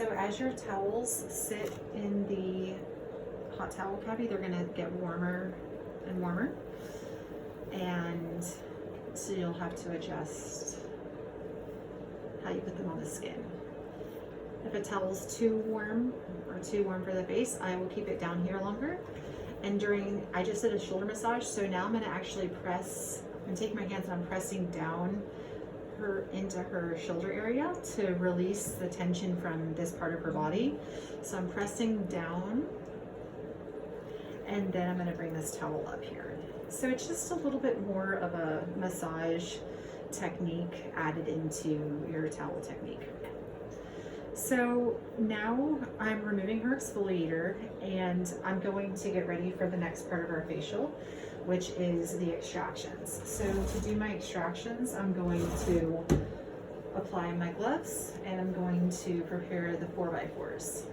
So as your towels sit in the hot towel cavity, they're gonna get warmer and warmer. And so you'll have to adjust how you put them on the skin. If a towel's too warm or too warm for the face, I will keep it down here longer. And I just did a shoulder massage, so now I'm gonna actually press, and take my hands and I'm pressing down into her shoulder area to release the tension from this part of her body. So I'm pressing down, and then I'm gonna bring this towel up here. So it's just a little bit more of a massage technique added into your towel technique. So now I'm removing her exfoliator, and I'm going to get ready for the next part of our facial, which is the extractions. So to do my extractions, I'm going to apply my gloves, and I'm going to prepare the 4x4s.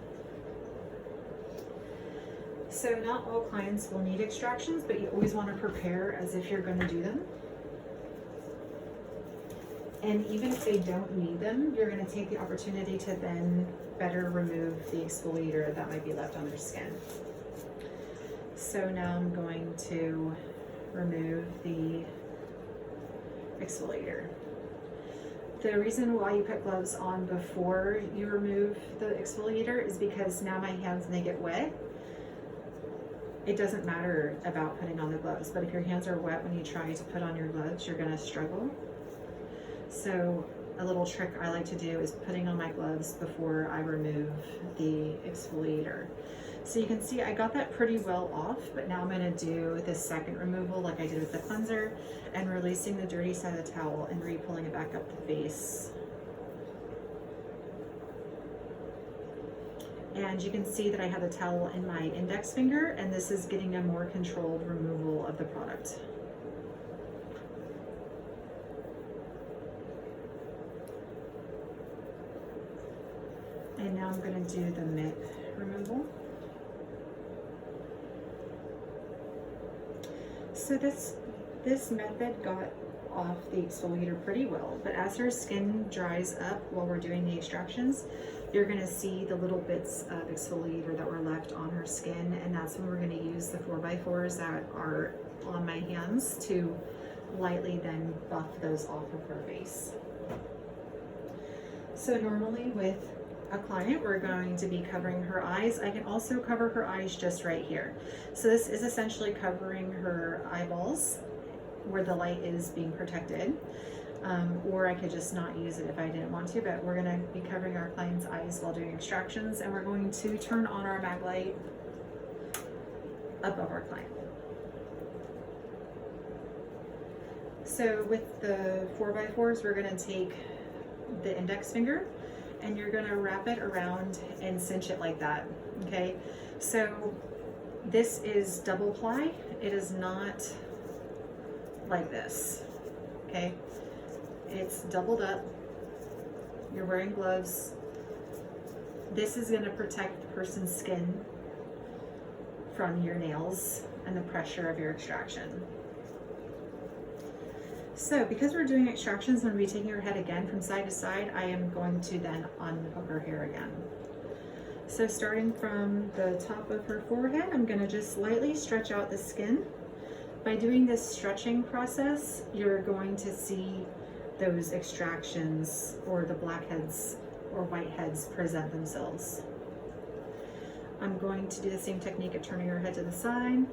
So not all clients will need extractions, but you always want to prepare as if you're going to do them. And even if they don't need them, you're going to take the opportunity to then better remove the exfoliator that might be left on their skin. So now I'm going to remove the exfoliator. The reason why you put gloves on before you remove the exfoliator is because now my hands, when they get wet, it doesn't matter about putting on the gloves, but if your hands are wet when you try to put on your gloves, you're going to struggle. So a little trick I like to do is putting on my gloves before I remove the exfoliator. So you can see I got that pretty well off, but now I'm going to do the second removal like I did with the cleanser, and releasing the dirty side of the towel and re-pulling it back up the face. And you can see that I have the towel in my index finger, and this is getting a more controlled removal of the product. And now I'm going to do the mitt removal. So this method got off the exfoliator pretty well, but as her skin dries up while we're doing the extractions, you're going to see the little bits of exfoliator that were left on her skin, and that's when we're going to use the 4x4s that are on my hands to lightly then buff those off of her face. So normally with a client, we're going to be covering her eyes. I can also cover her eyes just right here. So this is essentially covering her eyeballs where the light is being protected. Or I could just not use it if I didn't want to, but we're gonna be covering our client's eyes while doing extractions, and we're going to turn on our mag light above our client. So with the 4x4s, we're gonna take the index finger, and you're gonna wrap it around and cinch it like that, okay? So this is double ply. It is not like this, okay? It's doubled up. You're wearing gloves. This is gonna protect the person's skin from your nails and the pressure of your extraction. So because we're doing extractions, I'm going to be taking her head again from side to side. I am going to then unhook her hair again. So starting from the top of her forehead, I'm going to just lightly stretch out the skin. By doing this stretching process, you're going to see those extractions or the blackheads or whiteheads present themselves. I'm going to do the same technique of turning her head to the side.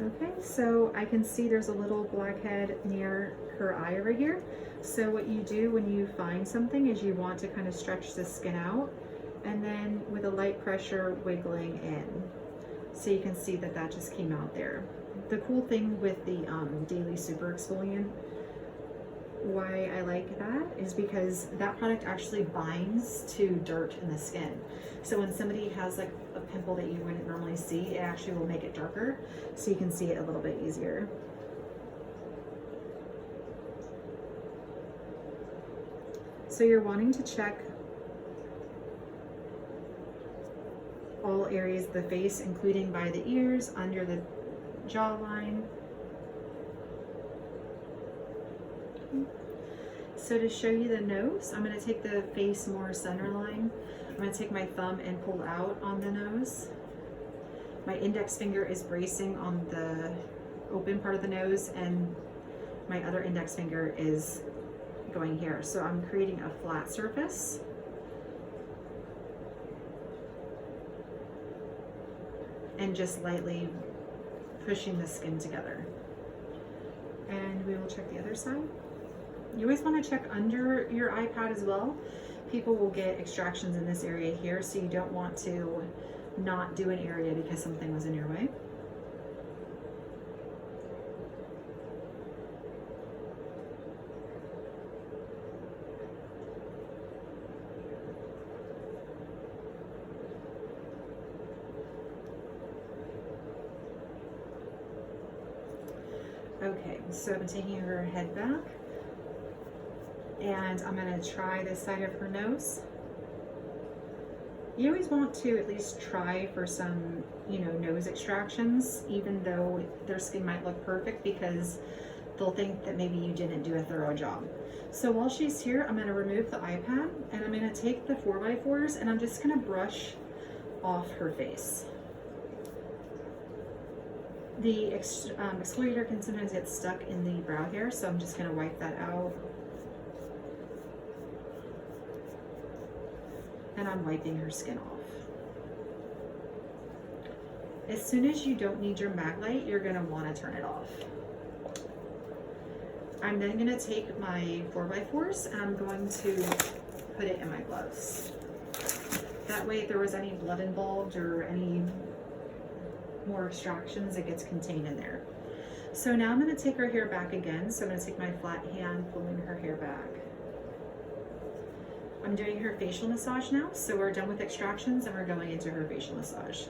Okay, so I can see there's a little blackhead near her eye over here. So what you do when you find something is you want to kind of stretch the skin out, and then with a light pressure wiggling in. So you can see that that just came out there. The cool thing with the Daily Super Exfoliant, why I like that is because that product actually binds to dirt in the skin. So when somebody has like a pimple that you wouldn't normally see, it actually will make it darker, so you can see it a little bit easier. So you're wanting to check all areas of the face, including by the ears, under the jawline. So to show you the nose, I'm going to take the face more center line. I'm going to take my thumb and pull out on the nose. My index finger is bracing on the open part of the nose, and my other index finger is going here. So I'm creating a flat surface. And just lightly pushing the skin together. And we will check the other side. You always want to check under your iPad as well. People will get extractions in this area here, so you don't want to not do an area because something was in your way. Okay, so I'm taking her head back, and I'm going to try this side of her nose. You always want to at least try for some, nose extractions, even though their skin might look perfect, because they'll think that maybe you didn't do a thorough job. So while she's here, I'm going to remove the iPad, and I'm going to take the 4x4s, and I'm just going to brush off her face. The exfoliator can sometimes get stuck in the brow hair, so I'm just going to wipe that out. And I'm wiping her skin off. As soon as you don't need your MAC light, you're going to want to turn it off. I'm then going to take my 4x4s and I'm going to put it in my gloves. That way, if there was any blood involved or any more extractions, it gets contained in there. So now I'm going to take her hair back again. So I'm going to take my flat hand, pulling her hair back. I'm doing her facial massage now. So we're done with extractions and we're going into her facial massage.